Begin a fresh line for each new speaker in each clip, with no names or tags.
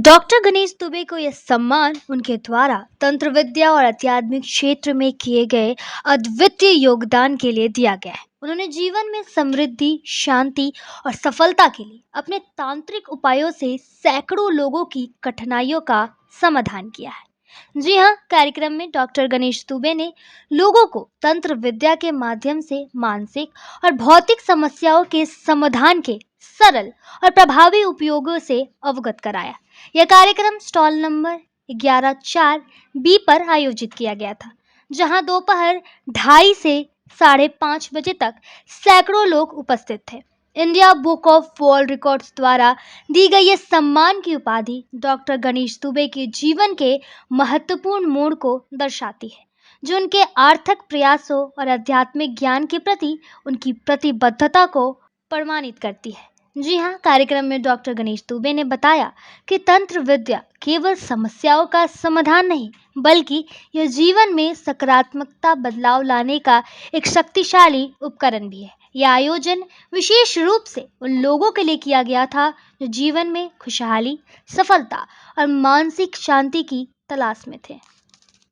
Doctor Ganesh Dubey को यह सम्मान उनके द्वारा तंत्र विद्या और आध्यात्मिक क्षेत्र में किए गए अद्वितीय योगदान के लिए दिया गया है। उन्होंने जीवन में समृद्धि, शांति और सफलता के लिए अपने तांत्रिक उपायों से सैकड़ों लोगों की कठिनाइयों का समाधान किया है। जी हाँ, कार्यक्रम में डॉक्टर गणेश दुबे ने लोगों को तंत्र विद्या के माध्यम से मानसिक और भौतिक समस्याओं के समाधान के सरल और प्रभावी उपयोगों से अवगत कराया। यह कार्यक्रम स्टॉल नंबर 11/4 बी पर आयोजित किया गया था, जहां दोपहर 2:30 से 5:30 बजे तक सैकड़ों लोग उपस्थित थे। India book of world records द्वारा दी गई ये सम्मान की उपाधि डॉक्टर गणेश दुबे के जीवन के महत्वपूर्ण मोड़ को दर्शाती है, जो उनके आर्थक प्रयासों और आध्यात्मिक ज्ञान के प्रति उनकी प्रतिबद्धता को प्रमाणित करती है। जी हाँ, कार्यक्रम में डॉक्टर गणेश दुबे ने बताया कि तंत्र विद्या केवल समस्याओं का समाधान नहीं, बल्कि यह जीवन में सकारात्मकता बदलाव लाने का एक शक्तिशाली उपकरण भी है। यह आयोजन विशेष रूप से उन लोगों के लिए किया गया था जो जीवन में खुशहाली, सफलता और मानसिक शांति की तलाश में थे।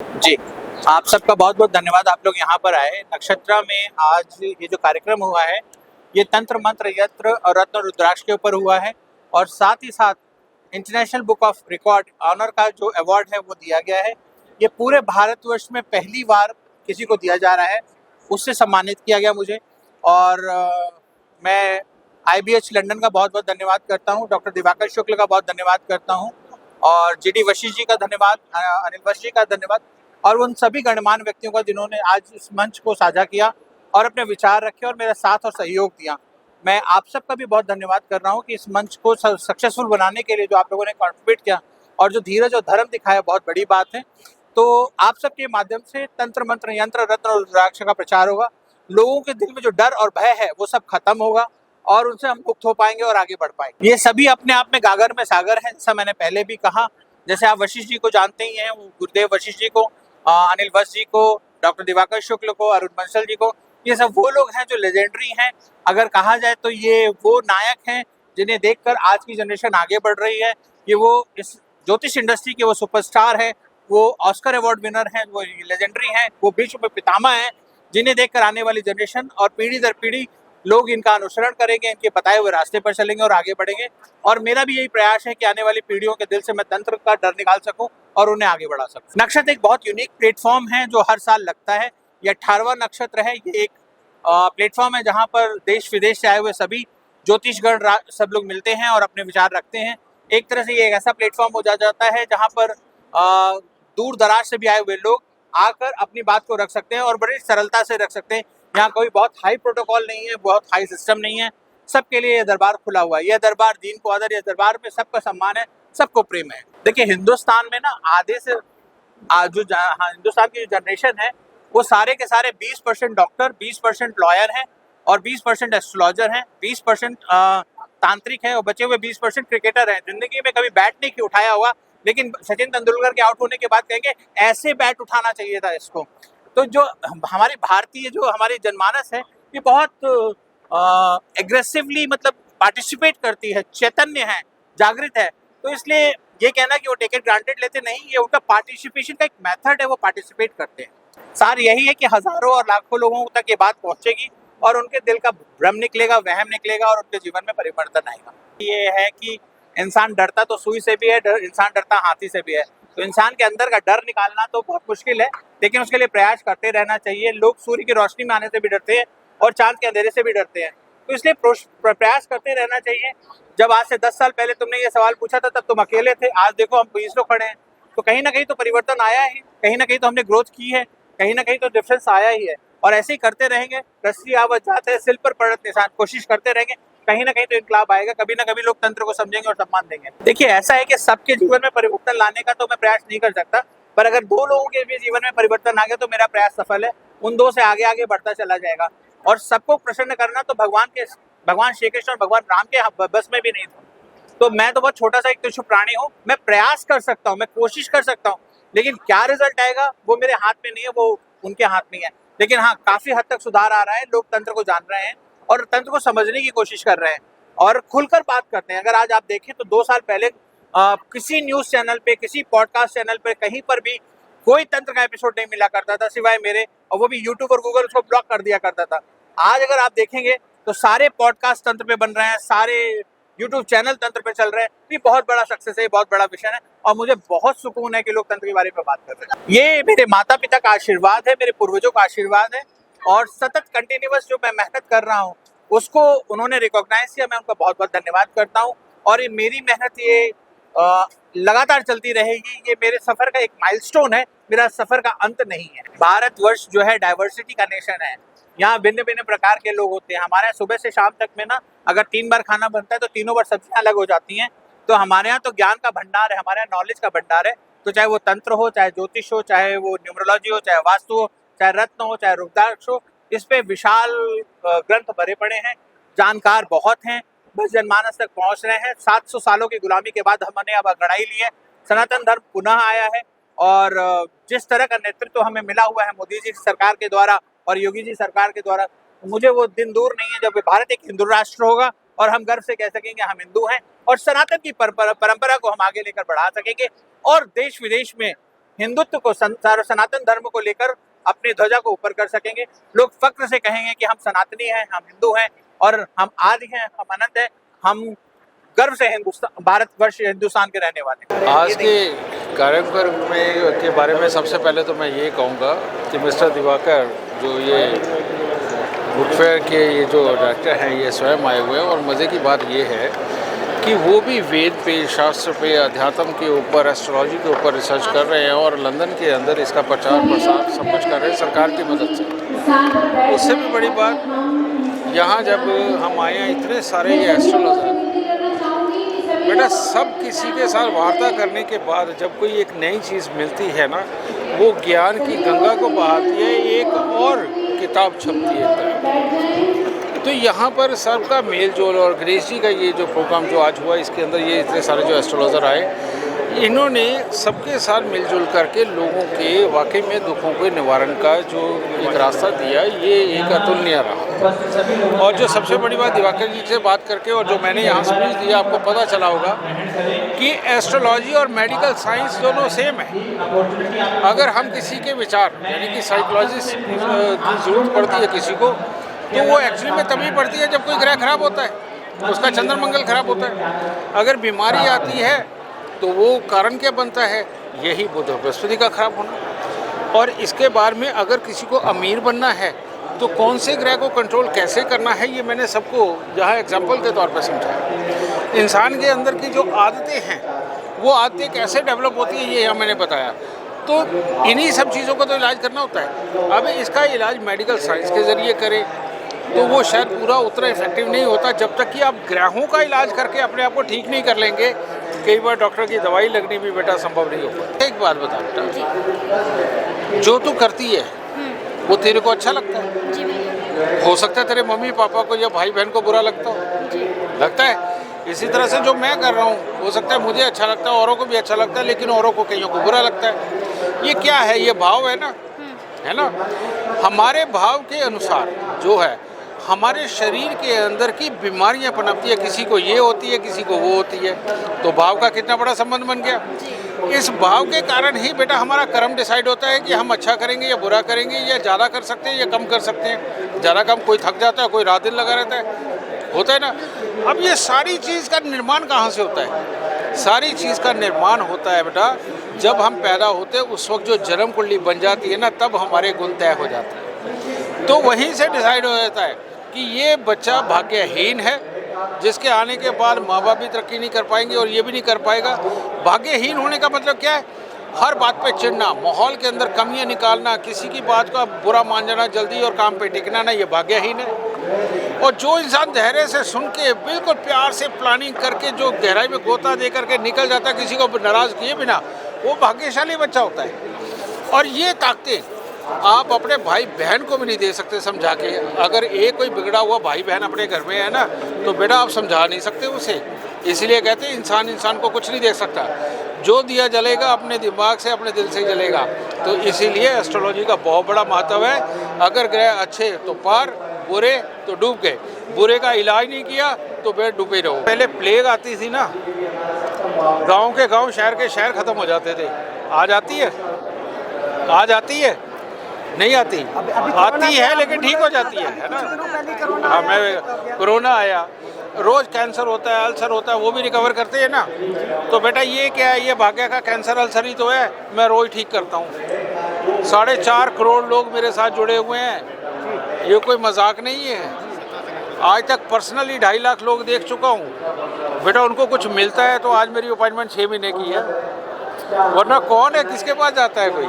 जी, आप सबका बहुत बहुत धन्यवाद। आप लोग यहाँ पर आए। नक्षत्रा में आज ये जो कार्यक्रम हुआ है, ये तंत्र मंत्र यंत्र और रत्न रुद्राक्ष के ऊपर हुआ है और साथ ही साथ international book of record honour का जो अवार्ड है वो दिया गया है। ये पूरे भारतवर्ष में पहली बार किसी को दिया जा रहा है, उससे सम्मानित किया गया मुझे। और मैं IBH लंदन का बहुत बहुत धन्यवाद करता हूँ, डॉक्टर दिवाकर शुक्ल का बहुत धन्यवाद करता हूँ और GD वशिष्ठ जी का धन्यवाद, अनिल वशिष्ठ जी का धन्यवाद और उन सभी गणमान्य व्यक्तियों का जिन्होंने आज इस मंच को साझा किया और अपने विचार रखे और मेरा साथ और सहयोग दिया। मैं आप सबका भी बहुत धन्यवाद कर रहा हूँ कि इस मंच को सक्सेसफुल बनाने के लिए जो आप लोगों ने कंट्रीब्यूट किया और जो धीरज और धर्म दिखाया, बहुत बड़ी बात है। तो आप सबके माध्यम से तंत्र मंत्र यंत्र रत्न और रुद्राक्ष का प्रचार होगा। लोगों के दिल में जो डर और भय है वो सब खत्म होगा और उनसे हम मुक्त हो पाएंगे और आगे बढ़ पाएंगे। ये सभी अपने आप में गागर में सागर है, जैसा मैंने पहले भी कहा। जैसे आप वशिष्ठ जी को जानते ही हैं, गुरुदेव वशिष्ठ जी को, अनिल वशिष्ठ जी को, डॉक्टर दिवाकर शुक्ल को, अरुण बंसल जी को, ये सब वो लोग हैं जो लेजेंडरी हैं। अगर कहा जाए तो ये वो नायक हैं जिन्हें देखकर आज की जनरेशन आगे बढ़ रही है। ये वो इस ज्योतिष इंडस्ट्री के वो सुपरस्टार हैं, वो ऑस्कर अवार्ड विनर हैं, वो लेजेंडरी हैं, वो विश्व में पितामह हैं, जिन्हें देखकर आने वाली जनरेशन और पीढ़ी दर पीढ़ी लोग इनका अनुसरण करेंगे, इनके बताए हुए रास्ते पर चलेंगे और आगे बढ़ेंगे। और मेरा भी यही प्रयास है कि आने वाली पीढ़ियों के दिल से मैं तंत्र का डर निकाल सकूं और उन्हें आगे बढ़ा सकूं। नक्षत्र एक बहुत यूनिक प्लेटफॉर्म है जो हर साल लगता है। ये 18वां नक्षत्र है। ये एक प्लेटफॉर्म है जहाँ पर देश विदेश से आए हुए सभी ज्योतिषगण सब लोग मिलते हैं और अपने विचार रखते हैं। एक तरह से ये एक ऐसा प्लेटफॉर्म हो जाता है जहाँ पर दूर दराज से भी आए हुए लोग आकर अपनी बात को रख सकते हैं और बड़ी सरलता से रख सकते हैं। यहाँ कोई बहुत हाई प्रोटोकॉल नहीं है, बहुत हाई सिस्टम नहीं है। सबके लिए यह दरबार खुला हुआ है। यह दरबार दीन को आदर, यह दरबार में सबका सम्मान है, सबको प्रेम है। देखिए, हिंदुस्तान में ना आधे से हिंदुस्तान की जो जनरेशन है वो सारे के सारे 20% डॉक्टर, 20% लॉयर हैं और 20% एस्ट्रोलॉजर हैं, 20% तांत्रिक हैं और बचे हुए 20% क्रिकेटर हैं। जिंदगी में कभी बैट नहीं उठाया होगा, लेकिन सचिन तेंदुलकर के आउट होने के बाद कहेंगे ऐसे बैट उठाना चाहिए था इसको। तो जो हमारी भारतीय जो हमारी जनमानस है ये बहुत एग्रेसिवली मतलब पार्टिसिपेट करती है, चैतन्य है, जागृत है। तो इसलिए ये कहना कि वो टेक इट ग्रांटेड लेते नहीं, ये उनका पार्टिसिपेशन का एक मेथड है, वो पार्टिसिपेट करते हैं। सार यही है कि हजारों और लाखों लोगों तक ये बात पहुंचेगी और उनके दिल का भ्रम निकलेगा, वहम निकलेगा और उनके जीवन में परिवर्तन आएगा। ये है कि इंसान डरता तो सुई से भी है, इंसान डरता हाथी से भी है। तो इंसान के अंदर का डर निकालना तो बहुत मुश्किल है, लेकिन उसके लिए प्रयास करते रहना चाहिए। लोग सूर्य की रोशनी में आने से भी डरते हैं और चांद के अंधेरे से भी डरते हैं, तो इसलिए प्रयास करते रहना चाहिए। जब आज से 10 साल पहले तुमने ये सवाल पूछा था तब तुम अकेले थे, आज देखो हम 20 लोग खड़े हैं। तो कहीं ना कहीं तो परिवर्तन आया है, कहीं ना कहीं तो हमने ग्रोथ की है, कहीं ना कहीं तो डिफरेंस आया ही है। और ऐसे ही करते रहेंगे, रस्सी आवत जाते हैं, सिल पर पड़त निशान, कोशिश करते रहेंगे, कहीं ना कहीं तो इनकलाब आएगा। कभी ना कभी लोग तंत्र को समझेंगे और सम्मान देंगे। देखिए, ऐसा है कि सबके जीवन में परिवर्तन लाने का तो मैं प्रयास नहीं कर सकता, पर अगर 2 लोगों के भी जीवन में परिवर्तन आ गया तो मेरा प्रयास सफल है। उन 2 से आगे आगे बढ़ता चला जाएगा। और सबको प्रसन्न करना तो भगवान श्री कृष्ण और भगवान राम के बस में भी नहीं था। तो मैं तो बहुत छोटा सा एक तुच्छ प्राणी हूँ, मैं प्रयास कर सकता हूँ, मैं कोशिश कर सकता हूँ, लेकिन क्या रिजल्ट आएगा वो मेरे हाथ में नहीं है, वो उनके हाथ में है। लेकिन हाँ, काफी हद तक सुधार आ रहा है। लोग तंत्र को जान रहे हैं और तंत्र को समझने की कोशिश कर रहे हैं और खुलकर बात करते हैं। अगर आज आप देखें तो 2 साल पहले किसी न्यूज़ चैनल पे, किसी पॉडकास्ट चैनल पे, कहीं पर भी कोई तंत्र का एपिसोड नहीं मिला करता था सिवाय मेरे, और वो भी यूट्यूब और गूगल उसको ब्लॉक कर दिया करता था। आज अगर आप देखेंगे तो सारे पॉडकास्ट तंत्र पे बन रहे हैं, सारे यूट्यूब चैनल तंत्र पे चल रहे हैं। ये बहुत बड़ा सक्सेस है, बहुत बड़ा विषय है, और मुझे बहुत सुकून है कि लोग तंत्र के बारे में बात कर रहे हैं। ये मेरे माता पिता का आशीर्वाद है, मेरे पूर्वजों का आशीर्वाद है, और सतत कंटिन्यूअस जो मैं मेहनत कर रहा हूँ उसको उन्होंने रिकॉग्नाइज किया। मैं उनका बहुत बहुत धन्यवाद करता हूँ, और ये मेरी मेहनत ये लगातार चलती रहेगी। ये मेरे सफर का एक माइलस्टोन है, मेरा सफर का अंत नहीं है। भारतवर्ष जो है डाइवर्सिटी का नेशन है। यहाँ भिन्न भिन्न प्रकार के लोग होते हैं। हमारे यहाँ सुबह से शाम तक में ना अगर 3 बार खाना बनता है तो तीनों बार सब्जियां अलग हो जाती हैं। तो हमारे यहाँ तो ज्ञान का भंडार है, हमारे यहाँ नॉलेज का भंडार है। तो चाहे वो तंत्र हो, चाहे ज्योतिष हो, चाहे वो न्यूमरोलॉजी हो, चाहे वास्तु हो, चाहे रत्न हो, चाहे रुद्राक्ष हो, इस पे विशाल ग्रंथ भरे पड़े हैं। जानकार बहुत हैं, बस जनमानस तक पहुंच रहे हैं। 700 सालों की गुलामी के बाद हमने अब अगड़ाई ली है। सनातन धर्म पुनः आया है, और जिस तरह का नेतृत्व हमें मिला हुआ है मोदी जी सरकार के द्वारा और योगी जी सरकार के द्वारा, मुझे वो दिन दूर नहीं है जब भारत एक हिंदू राष्ट्र होगा और हम गर्व से कह सकेंगे हम हिंदू हैं, और सनातन की परंपरा को हम आगे लेकर बढ़ा सकेंगे, और देश विदेश में हिंदुत्व को, सनातन धर्म को लेकर अपनी ध्वजा को ऊपर कर सकेंगे। लोग फक्र से कहेंगे कि हम सनातनी हैं, हम हिंदू हैं, और हम आदि हैं, हम अनंत हैं, हम गर्व से हिंदुस्तान, भारतवर्ष, हिंदुस्तान के रहने वाले हैं।
आज के कार्यक्रम में के बारे में सबसे पहले तो मैं ये कहूँगा कि मिस्टर दिवाकर जो ये बुक फेयर के ये जो डायरेक्टर हैं ये स्वयं आए हुए हैं, और मज़े की बात ये है कि वो भी वेद पे, शास्त्र पे, अध्यात्म के ऊपर, एस्ट्रोलॉजी के ऊपर रिसर्च कर रहे हैं, और लंदन के अंदर इसका प्रचार प्रसार सब कुछ कर रहे हैं सरकार की मदद से। उससे भी बड़ी बात, यहाँ जब हम आए हैं इतने सारे ये एस्ट्रोलॉजर, बेटा सब किसी के साथ वार्ता करने के बाद जब कोई एक नई चीज़ मिलती है ना, वो ज्ञान की गंगा को बहाती है, एक और किताब छपती है। तो यहाँ पर सबका मेल जोल, और गणेश जी का ये जो प्रोग्राम जो आज हुआ इसके अंदर ये इतने सारे जो एस्ट्रोलॉजर आए, इन्होंने सबके साथ मिलजुल करके लोगों के वाकई में दुखों के निवारण का जो एक रास्ता दिया, ये एक अतुलनीय रहा। और जो सबसे बड़ी बात दिवाकर जी से बात करके, और जो मैंने यहाँ स्पीच दिया, आपको पता चला होगा कि एस्ट्रोलॉजी और मेडिकल साइंस दोनों सेम है। अगर हम किसी के विचार यानी कि साइकोलॉजिस्ट की ज़रूरत पड़ती है किसी को, तो वो एक्चुअली में तभी पड़ती है जब कोई ग्रह खराब होता है, उसका चंद्र मंगल खराब होता है। अगर बीमारी आती है तो वो कारण क्या बनता है, यही बुध बृहस्पति का खराब होना। और इसके बाद में अगर किसी को अमीर बनना है तो कौन से ग्रह को कंट्रोल कैसे करना है, ये मैंने सबको यहाँ एग्जाम्पल के तौर पर समझाया। इंसान के अंदर की जो आदतें हैं वो आदतें कैसे डेवलप होती है, ये यहाँ मैंने बताया। तो इन्हीं सब चीज़ों का तो इलाज करना होता है। अब इसका इलाज मेडिकल साइंस के ज़रिए करें तो वो शायद पूरा उतना इफेक्टिव नहीं होता, जब तक कि आप ग्रहों का इलाज करके अपने आप को ठीक नहीं कर लेंगे। कई बार डॉक्टर की दवाई लगनी भी बेटा संभव नहीं हो पाता। एक बात बता बेटा, जो तू करती है वो तेरे को अच्छा लगता है? हो सकता है तेरे मम्मी पापा को या भाई बहन को बुरा लगता हो, लगता है। इसी तरह से जो मैं कर रहा हूँ हो सकता है मुझे अच्छा लगता है, औरों को भी अच्छा लगता है, लेकिन औरों को कईयों को बुरा लगता है। ये क्या है? ये भाव है ना, है ना। हमारे भाव के अनुसार जो है हमारे शरीर के अंदर की बीमारियां पनपती है। किसी को ये होती है, किसी को वो होती है। तो भाव का कितना बड़ा संबंध बन गया। इस भाव के कारण ही बेटा हमारा कर्म डिसाइड होता है कि हम अच्छा करेंगे या बुरा करेंगे, या ज़्यादा कर सकते हैं या कम कर सकते हैं। ज़्यादा कम, कोई थक जाता है, कोई रात दिन लगा रहता है, होता है ना। अब ये सारी चीज़ का निर्माण कहाँ से होता है? सारी चीज़ का निर्माण होता है बेटा जब हम पैदा होते हैं, उस वक्त जो जन्म कुंडली बन जाती है ना, तब हमारे गुण तय हो जाते हैं। तो वहीं से डिसाइड हो जाता है कि ये बच्चा भाग्यहीन है, जिसके आने के बाद माँ बाप भी तरक्की नहीं कर पाएंगे और ये भी नहीं कर पाएगा। भाग्यहीन होने का मतलब क्या है? हर बात पे चिढ़ना, माहौल के अंदर कमियां निकालना, किसी की बात का बुरा मान जाना जल्दी और काम पे टिकना ना, ये भाग्यहीन है। और जो इंसान धैर्य से सुन के बिल्कुल प्यार से प्लानिंग करके जो गहराई में गोता दे करके निकल जाता है किसी को नाराज़ किए बिना, वो भाग्यशाली बच्चा होता है। और ये ताकतें आप अपने भाई बहन को भी नहीं दे सकते समझा के। अगर एक कोई बिगड़ा हुआ भाई बहन अपने घर में है ना, तो बेटा आप समझा नहीं सकते उसे। इसलिए कहते हैं इंसान इंसान को कुछ नहीं दे सकता, जो दिया जलेगा अपने दिमाग से, अपने दिल से जलेगा। तो इसीलिए एस्ट्रोलॉजी का बहुत बड़ा महत्व है। अगर ग्रह अच्छे तो पार, बुरे तो डूब गए। बुरे का इलाज नहीं किया तो बेटा डूबे रहो। पहले प्लेग आती थी ना, गांव के गांव, शहर के शहर खत्म हो जाते थे। आज आती है? आज आती है? नहीं आती। आती है लेकिन ठीक हो जाती है ना। हाँ, मैं कोरोना आया, रोज कैंसर होता है, अल्सर होता है, वो भी रिकवर करते हैं ना। तो बेटा ये क्या है, ये भाग्य का कैंसर अल्सर ही तो है, मैं रोज ठीक करता हूँ। 4.5 करोड़ लोग मेरे साथ जुड़े हुए हैं, ये कोई मजाक नहीं है। आज तक पर्सनली 2.5 लाख लोग देख चुका हूँ। बेटा उनको कुछ मिलता है तो आज मेरी अपॉइंटमेंट 6 महीने की है, वरना कौन है, किसके पास जाता है कोई,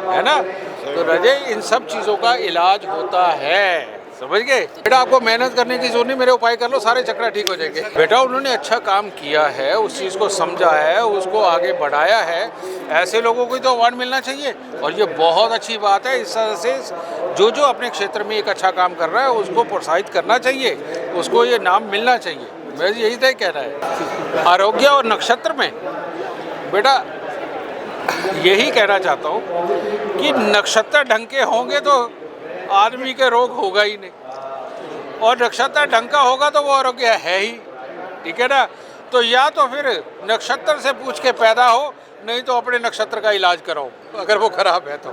है ना। तो रजय इन सब चीज़ों का इलाज होता है, समझ गए। बेटा आपको मेहनत करने की जरूरत नहीं, मेरे उपाय कर लो, सारे चक्रा ठीक हो जाएंगे। बेटा उन्होंने अच्छा काम किया है, उस चीज़ को समझा है, उसको आगे बढ़ाया है, ऐसे लोगों को तो अवार्ड मिलना चाहिए। और ये बहुत अच्छी बात है। इस तरह से जो अपने क्षेत्र में एक अच्छा काम कर रहा है उसको प्रोत्साहित करना चाहिए, उसको ये नाम मिलना चाहिए। मैं यही तय कहना है। आरोग्य और नक्षत्र में बेटा यही कहना चाहता हूँ कि नक्षत्र ढंग के होंगे तो आदमी के रोग होगा ही नहीं, और नक्षत्र ढंग का होगा तो वो आरोग्य है ही, ठीक है ना। तो या तो फिर नक्षत्र से पूछ के पैदा हो, नहीं तो अपने नक्षत्र का इलाज कराओ अगर वो खराब है तो।